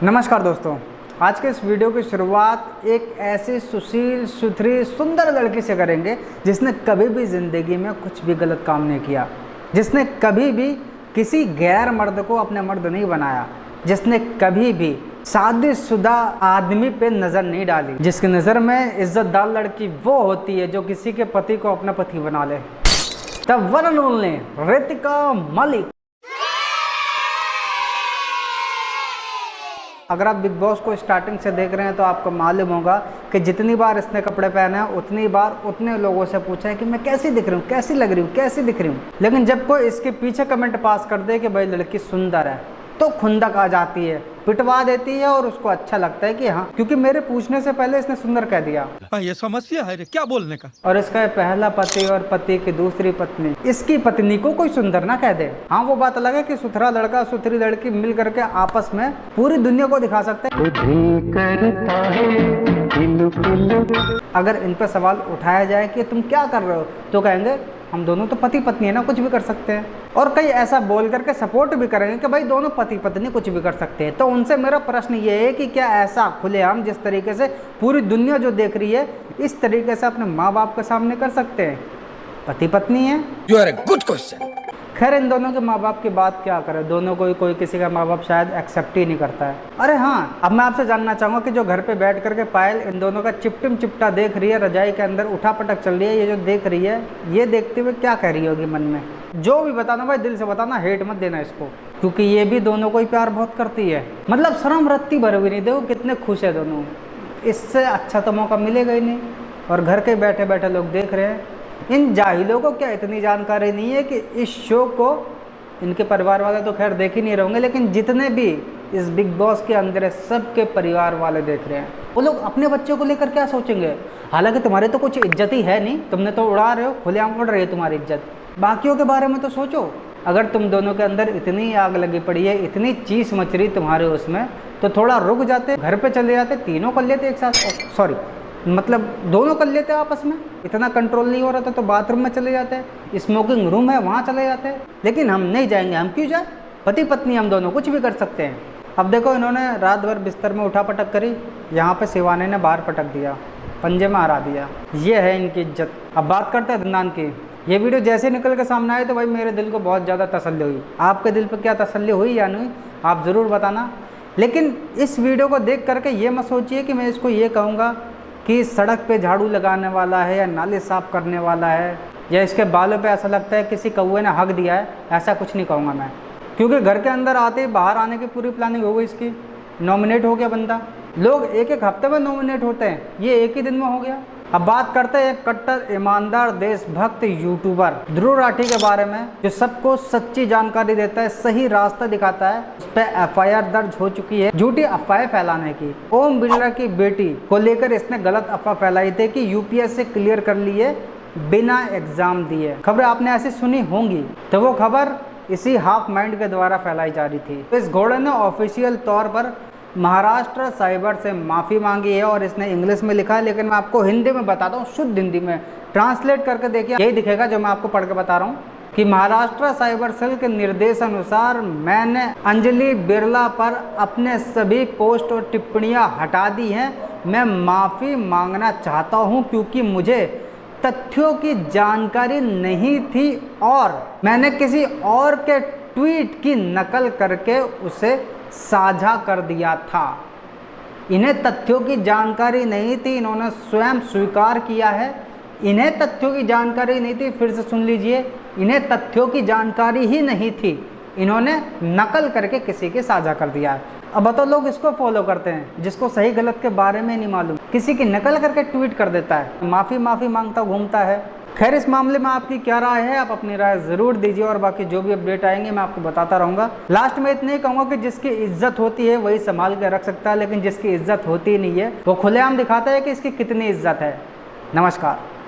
नमस्कार दोस्तों, आज के इस वीडियो की शुरुआत एक ऐसी सुशील, सुथरी, सुंदर लड़की से करेंगे जिसने कभी भी ज़िंदगी में कुछ भी गलत काम नहीं किया, जिसने कभी भी किसी गैर मर्द को अपने मर्द नहीं बनाया, जिसने कभी भी शादीशुदा आदमी पे नज़र नहीं डाली, जिसकी नज़र में इज्जतदार लड़की वो होती है जो किसी के पति को अपना पति बना ले। तब one and only Ritika Malik. अगर आप बिग बॉस को स्टार्टिंग से देख रहे हैं तो आपको मालूम होगा कि जितनी बार इसने कपड़े पहने हैं उतनी बार उतने लोगों से पूछा है कि मैं कैसी दिख रही हूँ, कैसी लग रही हूँ, कैसी दिख रही हूँ। लेकिन जब कोई इसके पीछे कमेंट पास कर दे कि भाई लड़की सुंदर है तो खुंदक आ जाती है, पिटवा देती है और उसको अच्छा लगता है कि हाँ, क्योंकि मेरे पूछने से पहले इसने सुंदर कह दिया। ये समस्या है क्या बोलने का। और इसका पहला पति और पति की दूसरी पत्नी, इसकी पत्नी को कोई सुंदर ना कह दे। हाँ, वो बात अलग है कि सुथरा लड़का सुथरी लड़की मिल करके आपस में पूरी दुनिया को दिखा सकते हैं। अगर इन पर सवाल उठाया जाए कि तुम क्या कर रहे हो तो कहेंगे हम दोनों तो पति पत्नी है ना, कुछ भी कर सकते हैं। और कई ऐसा बोल करके सपोर्ट भी करेंगे कि भाई दोनों पति पत्नी कुछ भी कर सकते हैं। तो उनसे मेरा प्रश्न ये है कि क्या ऐसा खुलेआम जिस तरीके से पूरी दुनिया जो देख रही है इस तरीके से अपने माँ बाप के सामने कर सकते हैं? पति पत्नी है। You are a good question. खैर, इन दोनों के माँ बाप की बात क्या करें, दोनों को कोई किसी का माँ बाप शायद एक्सेप्ट ही नहीं करता है। अरे हाँ, अब मैं आपसे जानना चाहूँगा कि जो घर पे बैठ करके पायल इन दोनों का चिपटिम चिपटा देख रही है, रजाई के अंदर उठा पटक चल रही है, ये जो देख रही है ये देखते हुए क्या कह रही होगी मन में? जो भी बताना भाई दिल से बताना, हेट मत देना इसको, क्योंकि ये भी दोनों को ही प्यार बहुत करती है। मतलब शर्म रत्ती भर भी नहीं, देखो कितने खुश है दोनों, इससे अच्छा तो मौका मिलेगा ही नहीं। और घर के बैठे बैठे लोग देख रहे हैं। इन जाहिलों को क्या इतनी जानकारी नहीं है कि इस शो को इनके परिवार वाले तो खैर देख ही नहीं रहेंगे, लेकिन जितने भी इस बिग बॉस के अंदर है सबके परिवार वाले देख रहे हैं। वो लोग अपने बच्चों को लेकर क्या सोचेंगे? हालांकि तुम्हारी तो कुछ इज्जत ही है नहीं, तुमने तो उड़ा रहे हो, खुलेआम उड़ रही है तुम्हारी इज्जत। बाकियों के बारे में तो सोचो। अगर तुम दोनों के अंदर इतनी आग लगी पड़ी है, इतनी चीस मच रही तुम्हारे उसमें, तो थोड़ा रुक जाते, घर पे चले जाते, तीनों कर लेते एक साथ। सॉरी, मतलब दोनों कर लेते आपस में। इतना कंट्रोल नहीं हो रहा था तो बाथरूम में चले जाते, स्मोकिंग रूम है वहाँ चले जाते। लेकिन हम नहीं जाएंगे, हम क्यों जाए? पति पत्नी हम दोनों कुछ भी कर सकते हैं। अब देखो, इन्होंने रात भर बिस्तर में उठा पटक करी, यहाँ पे शिवानी ने बाहर पटक दिया, पंजे में हरा दिया। ये है इनकी इज्जत। अब बात करते हैं अदनान की। ये वीडियो जैसे निकल के सामने आए तो भाई मेरे दिल को बहुत ज़्यादा तसल्ली हुई। आपके दिल पर क्या तसल्ली हुई या नहीं आप ज़रूर बताना। लेकिन इस वीडियो को देख करके ये मत सोचिए कि मैं इसको ये कहूँगा कि सड़क पे झाड़ू लगाने वाला है या नाले साफ़ करने वाला है या इसके बालों पे ऐसा लगता है किसी कौवे ने हक दिया है, ऐसा कुछ नहीं कहूँगा मैं। क्योंकि घर के अंदर आते ही बाहर आने की पूरी प्लानिंग हो गई इसकी। नॉमिनेट हो गया बंदा। लोग एक एक हफ्ते में नॉमिनेट होते हैं, ये एक ही दिन में हो गया। अब बात करते हैं एक कट्टर ईमानदार देशभक्त यूट्यूबर ध्रुव राठी के बारे में, जो सबको सच्ची जानकारी देता है, सही रास्ता दिखाता है। उस पर एफआईआर दर्ज हो चुकी है झूठी अफवाहें फैलाने की। ओम बिरला की बेटी को लेकर इसने गलत अफवाह फैलाई थी कि यूपीएससी क्लियर कर लिए बिना एग्जाम दिए। खबरें आपने ऐसी सुनी होंगी, तो वो खबर इसी हाफ माइंड के द्वारा फैलाई जा रही थी। इस घोड़े ने ऑफिशियल तौर पर महाराष्ट्र साइबर से माफ़ी मांगी है और इसने इंग्लिश में लिखा है, लेकिन मैं आपको हिंदी में बताता हूँ, शुद्ध हिंदी में ट्रांसलेट करके देखिए, यही दिखेगा जो मैं आपको पढ़ के बता रहा हूँ कि महाराष्ट्र साइबर सेल के निर्देश अनुसार मैंने अंजलि बिरला पर अपने सभी पोस्ट और टिप्पणियाँ हटा दी हैं। मैं माफ़ी मांगना चाहता हूँ क्योंकि मुझे तथ्यों की जानकारी नहीं थी और मैंने किसी और के ट्वीट की नकल करके उसे साझा कर दिया था। इन्हें तथ्यों की जानकारी नहीं थी, इन्होंने स्वयं स्वीकार किया है। इन्हें तथ्यों की जानकारी नहीं थी, फिर से सुन लीजिए, इन्हें तथ्यों की जानकारी ही नहीं थी, इन्होंने नकल करके किसी के साझा कर दिया है। अब बताओ, लोग इसको फॉलो करते हैं जिसको सही गलत के बारे में नहीं मालूम, किसी की नकल करके ट्वीट कर देता है, माफ़ी मांगता घूमता है। खैर, इस मामले में आपकी क्या राय है? आप अपनी राय ज़रूर दीजिए और बाकी जो भी अपडेट आएंगे मैं आपको बताता रहूँगा। लास्ट में इतने ही कहूँगा कि जिसकी इज्जत होती है वही संभाल के रख सकता है, लेकिन जिसकी इज्जत होती नहीं है वो खुलेआम दिखाता है कि इसकी कितनी इज्जत है। नमस्कार।